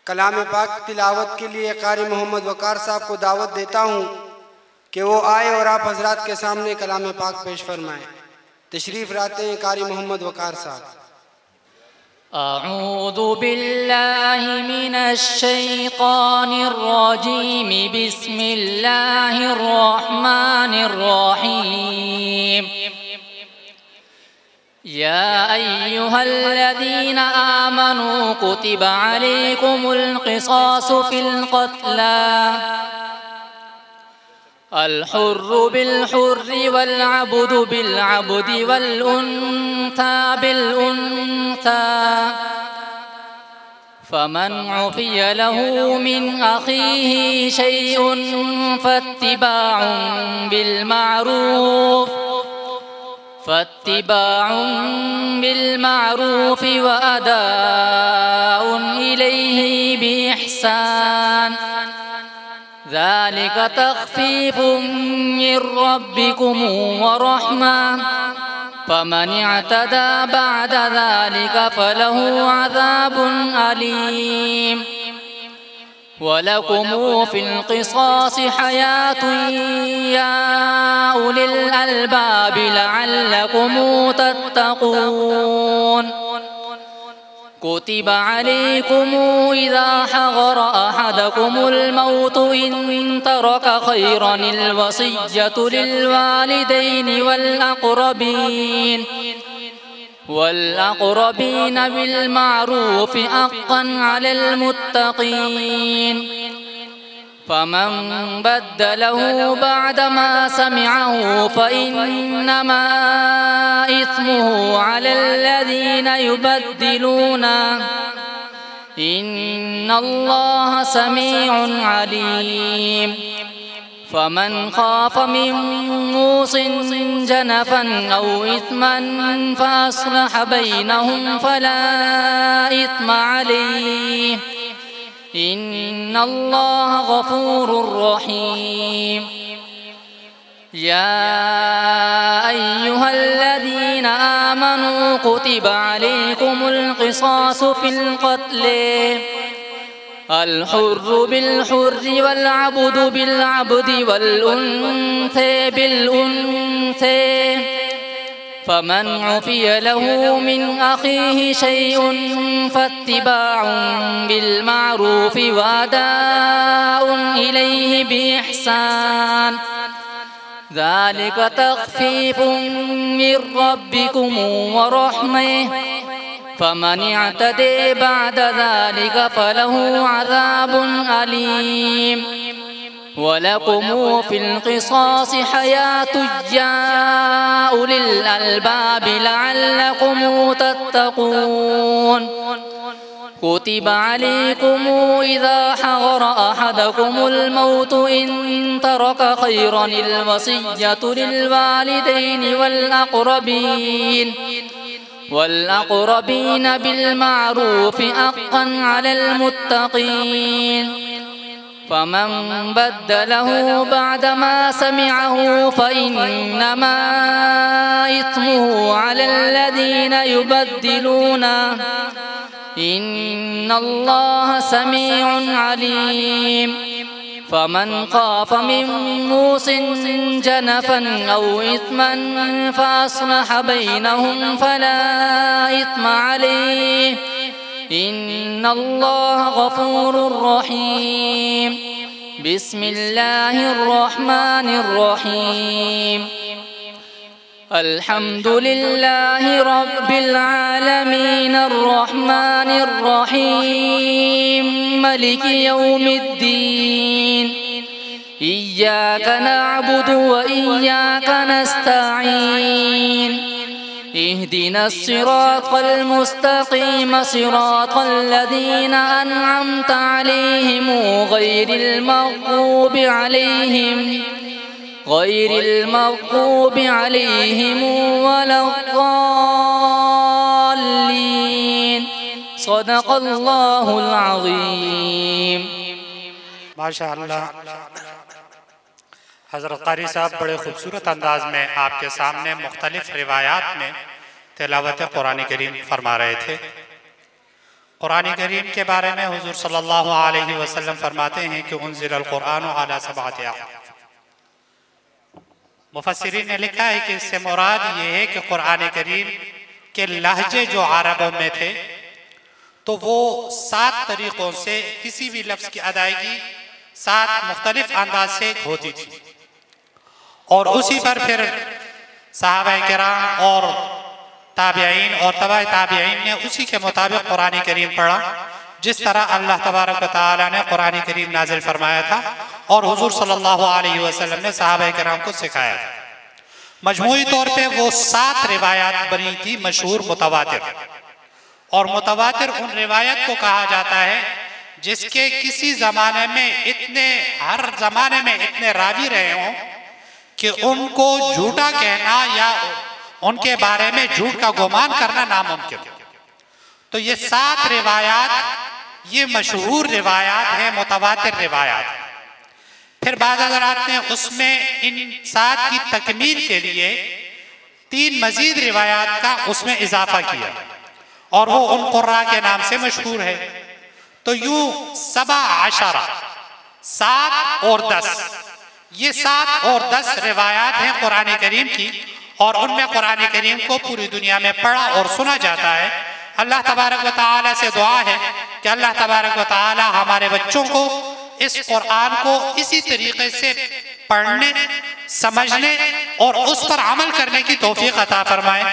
कलाम पाक तिलावत के लिए कारी मोहम्मद वकार साहब को दावत देता हूँ कि वो आए और आप हजरात के सामने कलाम पाक पेश फरमाएं। तशरीफ लाते हैं कारी मोहम्मद वकार साहब। अऊज़ु बिल्लाहि मिनश शैतानिर रजीम बिस्मिल्लाहिर रहमानिर रहीम। या अय्युहल्लज़ीना आमनू कुतिबा अलैकुमुल क़िसासु फ़िल क़त्ला अल हुर्रु बिल हुर्रि वल अब्दु बिल अब्दि वल उन्था बिल उन्था फमन उफ़िय लहू मिन अख़ीहि शैउन फत्तिबाउन बिल मारूफ़ व अदाउन इलैहि बिइहसान ज़ालिक तख़फ़ीफ़ुम मिर रब्बिकुम व रहमा फमन अतदा बअद ज़ालिक फलहु अज़ाबुन अलीम। वलकुम फ़िल क़िसास हयातुन या उलिल अलबाब लअल्लकुम तत्तक़ून। कुतिबा अलैकुम इज़ा हज़र अहदकुमुल मौत इन तरक खैरनिल वसिय्यतु लिल वालिदैनि वल अक़रबीन बिल मारूफ़ हक़्क़न अलल मुत्तक़ीन। फमन बद्दलहु बअदमा समिअहु फ़इन्नमा इस्मुहु अलल्लज़ीना युबद्दिलूना इन्नल्लाहा समीउन अलीम। फमन खाफ़ मिन मूसिन जनफ़न औ इस्मन फ़अस्लह बैनहुम फ़ला इस्म अलैहि इन्नल्लाहा गफ़ूरुर रहीम। या अय्युहल्लज़ीना आमनू कुतिबा अलैकुमुल क़िसासु फ़िल क़त्ल अल हुर्रु बिल हुर्रि वल अब्दु बिल अब्दि वल उन्था बिल उन्था फमन उफ़िय लहू मिन अख़ीहि शैउन फत्तिबाउन बिल मारूफ़ व अदाउन इलैहि बिइहसान ज़ालिक तख़फ़ीफ़ुम मिर रब्बिकुम व रहमा फमन अतदा बअद ज़ालिक फलहु अज़ाबुन अलीम। वलकुम फ़िल क़िसास हयातुन या उलिल अलबाब लअल्लकुम तत्तक़ून। कुतिबा अलैकुम इज़ा हज़र अहदकुमुल मौत इन तरक खैरनिल वसिय्यतु लिल वालिदैनि वल अक़रबीन बिल मारूफ़ हक़्क़न अलल मुत्तक़ीन। फमन बद्दलहु बअदमा समिअहु फ़इन्नमा इस्मुहु अलल्लज़ीना युबद्दिलूना इन्नल्लाहा समीउन अलीम। फमन खाफ़ मिन मूसिन जनफ़न औ इस्मन फ़अस्लह बैनहुम फ़ला इस्म अलैहि इन्नल्लाहा गफ़ूरुर रहीम। बिस्मिल्लाहिर रहमानिर रहीम। अल्हम्दुलिल्लाहि रब्बिल आलमीन अर्रहमानिर रहीम मालिकि यौमिद्दीन। इय्याक नअबुदु व इय्याक नस्तईन। इहदिनस सिरातल मुस्तक़ीम सिरातल लज़ीना अनअमता अलैहिम गैरिल मग़्ज़ूबि अलैहिम वलद्दाल्लीन। सदक़ल्लाहुल अज़ीम। माशाअल्लाह। हज़रत क़ारी साहब बड़े खूबसूरत अंदाज में आपके सामने मुख्तलिफ रिवायात में तिलावत कुरान करीम फरमा रहे थे। कुरान करीम के बारे में हुजूर सल्लल्लाहु अलैहि वसल्लम फरमाते हैं कि उन्ज़िलल कुरान अला सबअति अहरुफ। मुफस्सिरीन ने लिखा है कि इससे मुराद ये है कि कुरान करीम के लहजे जो अरबों में थे तो वो 7 तरीकों से किसी भी लफ्ज़ की अदायगी 7 मुख्तलिफ अंदाज से होती थी, और उसी पर फिर सहाबा किराम और ताबिईन और तबा ताबिईन ने उसी के मुताबिक कुरान करीम पढ़ा, जिस तरह अल्लाह तबारक व तआला ने कुरान करीम नाजिल फरमाया था और हुजूर सल्लल्लाहु अलैहि वसल्लम ने सहाबा किराम को सिखाया था। मजमूई तौर पे वो 7 रिवायात बनी थी मशहूर मुतवातिर, और मुतवातिर उन रिवायत को कहा जाता है जिसके किसी जमाने में हर जमाने में इतने रावी रहे हों कि उनको झूठा कहना या उनके बारे में झूठ का गुमान करना नामुमकिन। तो ये 7 रिवायात ये मशहूर रिवायात है, मुतवातिर रिवायात। फिर बाद हज़रात ने उसमें इन 7 की तकमील के लिए 3 मजीद रिवायात का उसमें इजाफा किया, और वो उन कुर्रा के नाम से मशहूर है। तो यूं 17 7 और 10 ये 7 और 10 रिवायात हैं कुरान करीम की, और उनमें कुरान करीम को पूरी दुनिया में पढ़ा और सुना जाता है। अल्लाह तबारक व तआला से दुआ है कि अल्लाह तबारक व तआला हमारे बच्चों को इस कुरान को इसी तरीके से पढ़ने, समझने और उस पर अमल करने की तौफीक अता फरमाए।